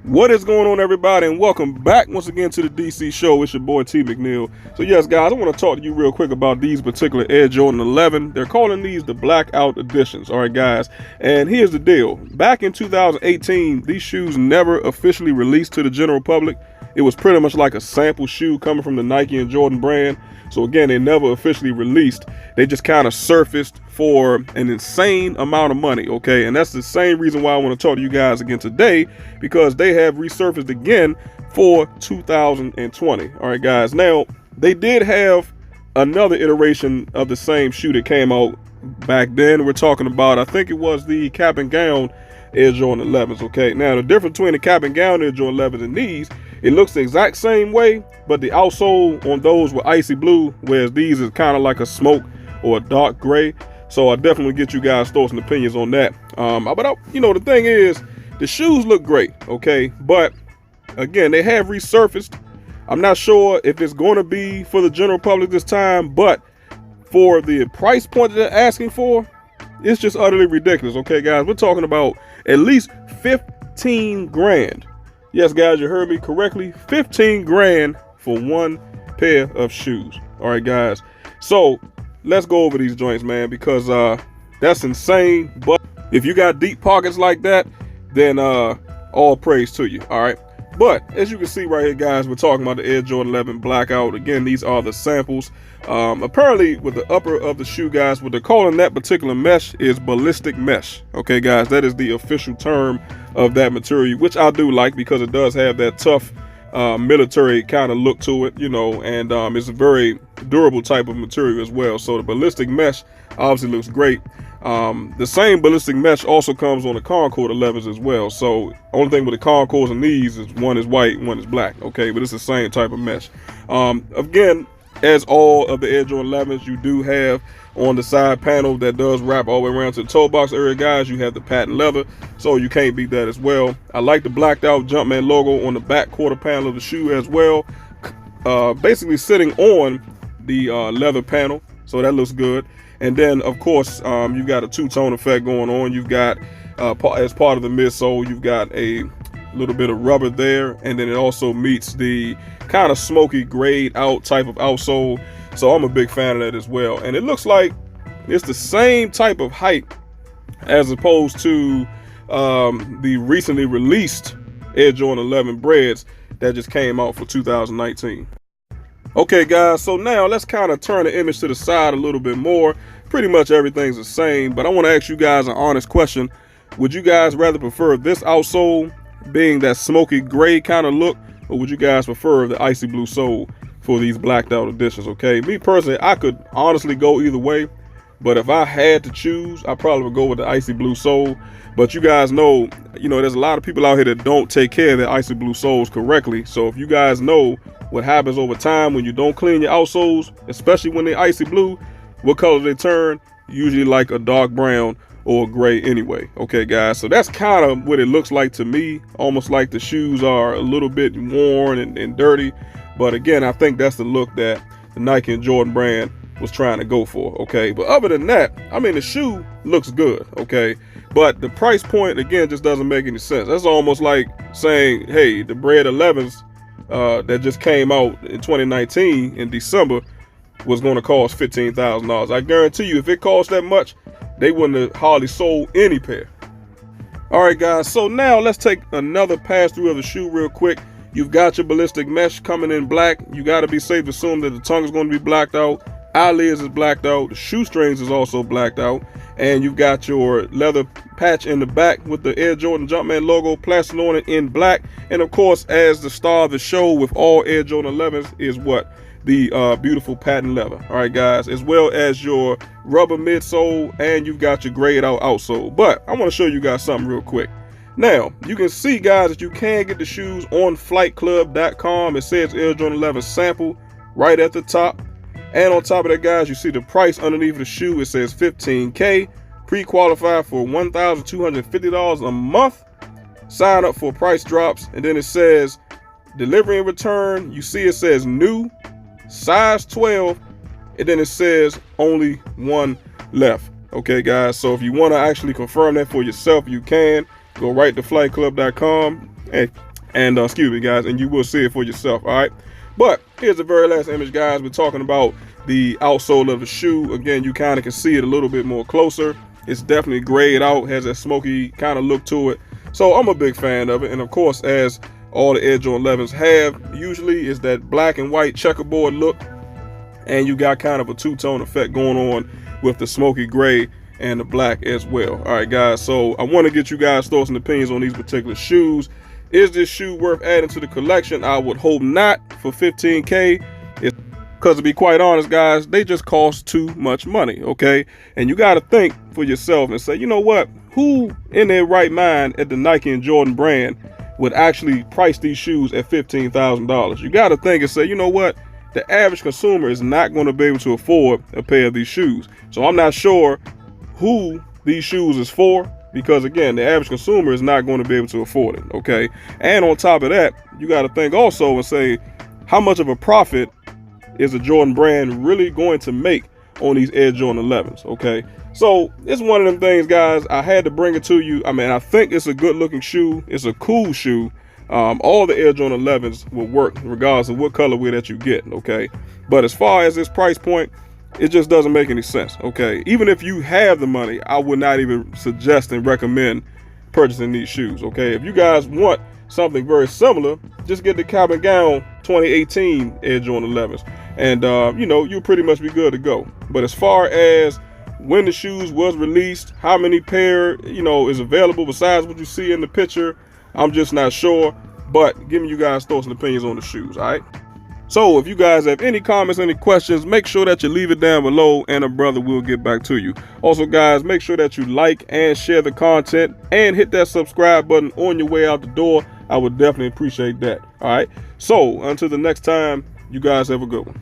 What is going on, everybody, and welcome back once again to the DC show. It's your boy T McNeil. So yes, guys, I want to talk to you real quick about these particular Air Jordan 11. They're calling these the blackout editions. All right, guys, and here's the deal. Back in 2018, these shoes never officially released to the general public. It was pretty much like a sample shoe coming from the Nike and Jordan brand. So again, they never officially released. They just kind of surfaced for an insane amount of money, okay? And that's the same reason why I want to talk to you guys again today, because they have resurfaced again for 2020. All right, guys. Now, they did have another iteration of the same shoe that came out back then. We're talking about, I think it was the cap and gown Air Jordan 11s, okay? Now, the difference between the cap and gown Air Jordan 11s and these, it looks the exact same way, but the outsole on those were icy blue, whereas these is kind of like a smoke or a dark gray. So I definitely get you guys' thoughts and opinions on that. The thing is, the shoes look great, okay? But again, they have resurfaced. I'm not sure if it's going to be for the general public this time, but for the price point that they're asking for, it's just utterly ridiculous, okay, guys? We're talking about at least 15 grand. Yes, guys, you heard me correctly. 15 grand for one pair of shoes. All right, guys. So let's go over these joints, man, because that's insane. But if you got deep pockets like that, then all praise to you. All right. But as you can see right here, guys, we're talking about the Air Jordan 11 Blackout. Again, these are the samples. Apparently, with the upper of the shoe, guys, what they're calling that particular mesh is ballistic mesh. Okay, guys, that is the official term of that material, which I do like because it does have that tough military kind of look to it, and it's a very durable type of material as well. So the ballistic mesh obviously looks great. The same ballistic mesh also comes on the Concord 11s as well. So only thing with the Concords and these is one is white, one is black. Okay, but it's the same type of mesh. Again, as all of the Air Jordan 11s, you do have on the side panel that does wrap all the way around to the toe box area, guys. You have the patent leather, so you can't beat that as well. I like the blacked out Jumpman logo on the back quarter panel of the shoe as well, basically sitting on the leather panel, so that looks good. And then, of course, you've got a two-tone effect going on. You've got, as part of the midsole, you've got a little bit of rubber there, and then it also meets the kind of smoky grayed out type of outsole. So I'm a big fan of that as well. And it looks like it's the same type of height as opposed to the recently released Air Jordan 11 breads that just came out for 2019. Okay, guys, so now let's kind of turn the image to the side a little bit more. Pretty much everything's the same, but I want to ask you guys an honest question. Would you guys rather prefer this outsole being that smoky gray kind of look, or would you guys prefer the icy blue sole for these blacked out editions? Okay, me personally, I could honestly go either way, but if I had to choose, I probably would go with the icy blue sole. But you guys know, there's a lot of people out here that don't take care of their icy blue soles correctly. So if you guys know what happens over time when you don't clean your outsoles, especially when they're icy blue, what color they turn? Usually like a dark brown or a gray anyway. Okay, guys, so that's kind of what it looks like to me, almost like the shoes are a little bit worn and dirty. But again, I think that's the look that the Nike and Jordan brand was trying to go for. Okay, but other than that, I mean, the shoe looks good. Okay, but the price point, again, just doesn't make any sense. That's almost like saying, hey, the Bread 11s that just came out in 2019 in December was going to cost $15,000. I guarantee you, if it cost that much, they wouldn't have hardly sold any pair. All right, guys, so now let's take another pass through of the shoe real quick. You've got your ballistic mesh coming in black. You got to be safe to assume that the tongue is going to be blacked out. Eyelids is blacked out. The shoestrings is also blacked out. And you've got your leather patch in the back with the Air Jordan Jumpman logo plastered on it in black. And of course, as the star of the show with all Air Jordan 11s is what? The beautiful patent leather. All right, guys, as well as your rubber midsole, and you've got your grayed out outsole. But I want to show you guys something real quick. Now, you can see, guys, that you can get the shoes on flightclub.com. It says Air Jordan 11 sample right at the top. And on top of that, guys, you see the price underneath the shoe. It says $15K. Pre-qualified for $1,250 a month. Sign up for price drops. And then it says delivery and return. You see it says new, size 12. And then it says only one left. Okay, guys, so if you want to actually confirm that for yourself, you can. Go right to flightclub.com and And excuse me, guys, and you will see it for yourself. All right. But here's the very last image, guys. We're talking about the outsole of the shoe. Again, you kind of can see it a little bit more closer. It's definitely grayed out, has that smoky kind of look to it. So I'm a big fan of it. And of course, as all the Air Jordan 11s have, usually is that black and white checkerboard look. And you got kind of a two-tone effect going on with the smoky gray and the black as well. All right, guys. So I want to get you guys' thoughts and opinions on these particular shoes. Is this shoe worth adding to the collection? I would hope not for $15K. Because to be quite honest, guys, they just cost too much money, okay? And you got to think for yourself and say, you know what? Who in their right mind at the Nike and Jordan brand would actually price these shoes at $15,000? You got to think and say, you know what? The average consumer is not going to be able to afford a pair of these shoes. So I'm not sure who these shoes is for, because again, the average consumer is not going to be able to afford it, okay? And on top of that, you got to think also and say, how much of a profit is the Jordan brand really going to make on these Air Jordan 11s, okay? So it's one of them things, guys. I had to bring it to you. I mean, I think it's a good looking shoe. It's a cool shoe. All the Air Jordan 11s will work regardless of what colorway that you get, okay? But as far as this price point, it just doesn't make any sense, okay? Even if you have the money, I would not even suggest and recommend purchasing these shoes, okay? If you guys want something very similar, just get the Cap and Gown 2018 Air Jordan 11s, and you know, you'll pretty much be good to go. But as far as when the shoes was released, how many pair, you know, is available besides what you see in the picture, I'm just not sure. But giving you guys thoughts and opinions on the shoes, all right? So if you guys have any comments, any questions, make sure that you leave it down below and a brother will get back to you. Also, guys, make sure that you like and share the content and hit that subscribe button on your way out the door. I would definitely appreciate that. All right. So until the next time, you guys have a good one.